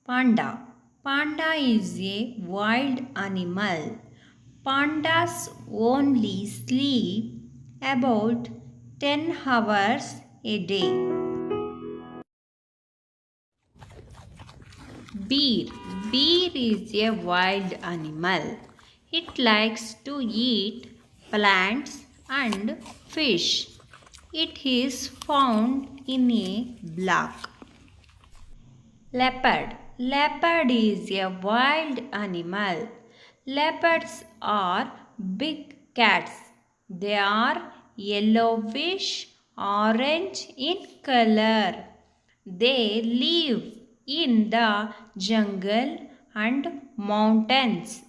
Panda. Panda is a wild animal. Pandas only sleep about 10 hours a day. Bear. Bear is a wild animal. It likes to eat plants and fish. It is found in a block. Leopard. Leopard is a wild animal. Leopards are big cats. They are yellowish orange in color. They live in the jungle and mountains.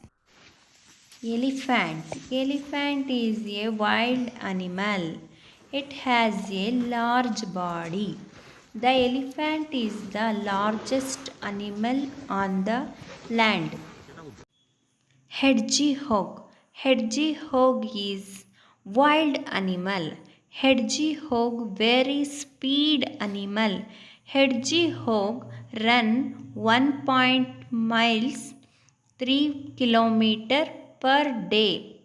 Elephant. Elephant is a wild animal. It has a large body. The elephant is the largest animal on the land. Hedgehog. Hedgehog is wild animal. Hedgehog very speed animal. Hedgehog run 1 miles 3 kilometer per day.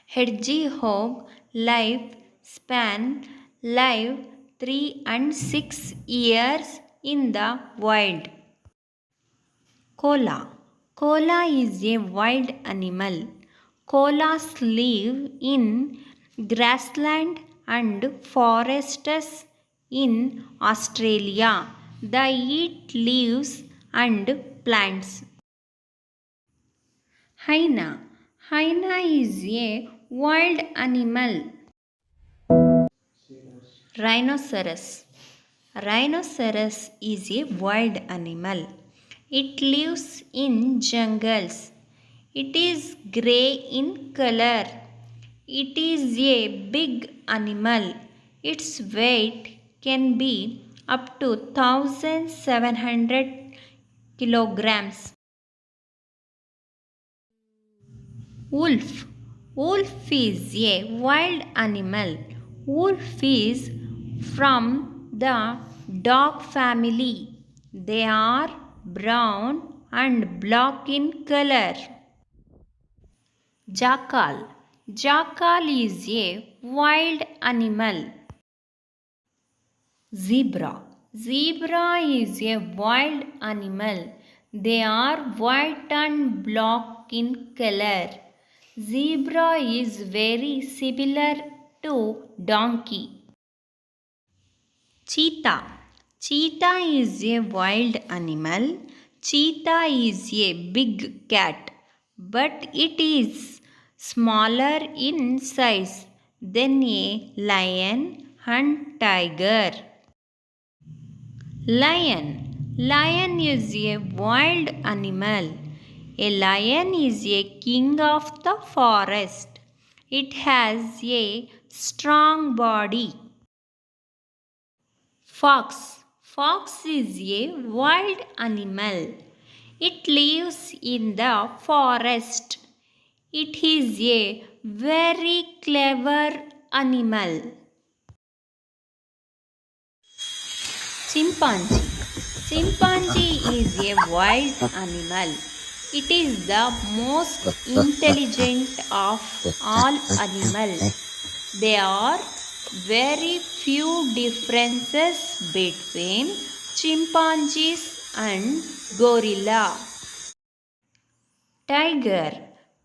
Hedgehog life span live 3 and 6 years in the wild. Koala. Koala is a wild animal. Koalas live in grassland and forests in Australia. They eat leaves and plants. Hyena. Hyena is a wild animal. Rhinoceros. Rhinoceros is a wild animal. It lives in jungles. It is grey in color. It is a big animal. Its weight can be up to 1700 kilograms. Wolf. Wolf is a wild animal. Wolf is from the dog family. They are brown and black in color. Jackal. Jackal is a wild animal. Zebra. Zebra is a wild animal. They are white and black in color. Zebra is very similar to donkey. Cheetah. Cheetah is a wild animal. Cheetah is a big cat, but it is smaller in size than a lion and tiger. Lion. Lion is a wild animal. A lion is a king of the forest. It has a strong body. Fox. Fox is a wild animal. It lives in the forest. It is a very clever animal. Chimpanzee. Chimpanzee is a wild animal. It is the most intelligent of all animals. There are very few differences between chimpanzees and gorilla. Tiger.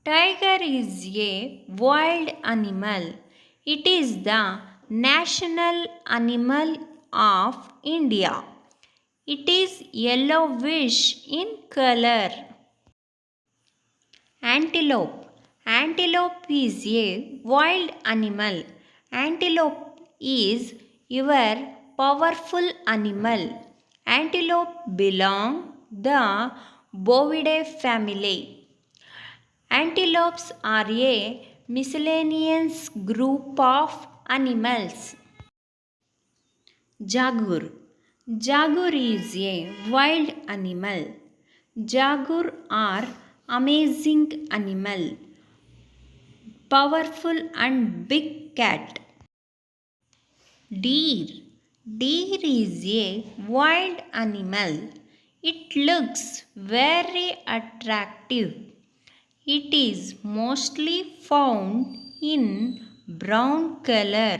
Tiger is a wild animal. It is the national animal of India. It is yellowish in color. Antelope. Antelope is a wild animal. Antelope is your powerful animal. Antelope belong the Bovidae family. Antelopes are a miscellaneous group of animals. Jaguar. Jaguar is a wild animal. Jaguar are amazing animal. Powerful and big cat. Deer. Deer is a wild animal. It looks very attractive. It is mostly found in brown color.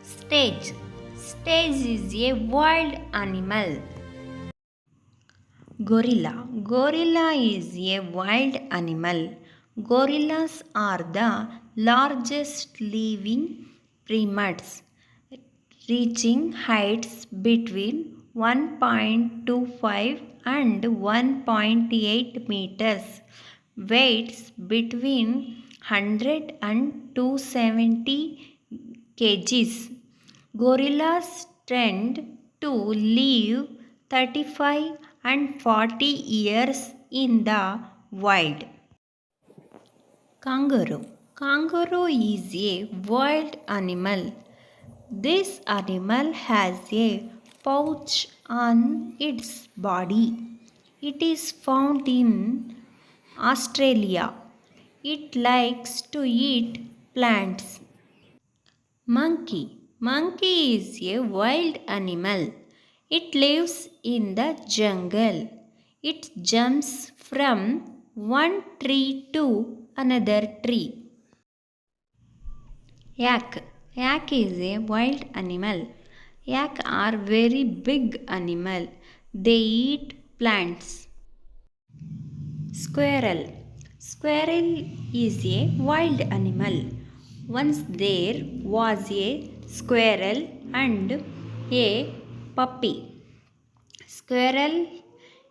Stage. Stage is a wild animal. Gorilla. Gorilla is a wild animal. Gorillas are the largest living primates, reaching heights between 1.25 and 1.8 meters, weights between 100 and 270 kgs. Gorillas tend to live 35 and 40 years in the wild. Kangaroo. Kangaroo is a wild animal. This animal has a pouch on its body. It is found in Australia. It likes to eat plants. Monkey. Monkey is a wild animal. It lives in the jungle. It jumps from one tree to another tree. Yak. Yak is a wild animal. Yak are very big animal. They eat plants. Squirrel. Squirrel is a wild animal. Once there was a squirrel and a puppy. Squirrel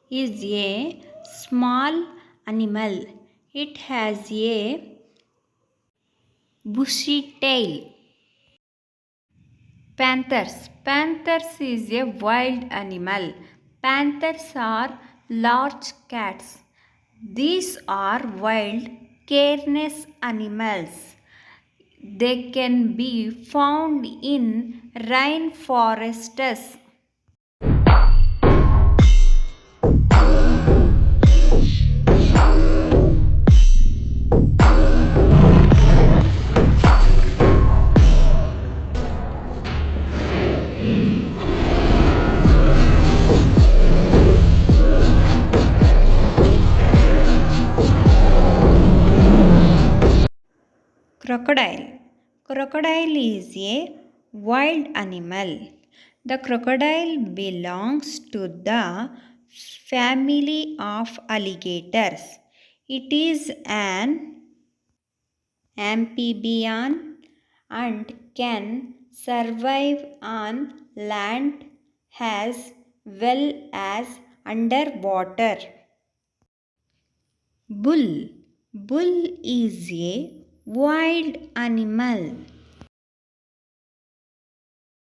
is a small animal. It has a bushy tail. Panthers. Panthers is a wild animal. Panthers are large cats. These are wild, careless animals. They can be found in rainforests. Crocodile. Crocodile is a wild animal. The crocodile belongs to the family of alligators. It is an amphibian and can survive on land as well as underwater. Bull. Bull is a wild animal.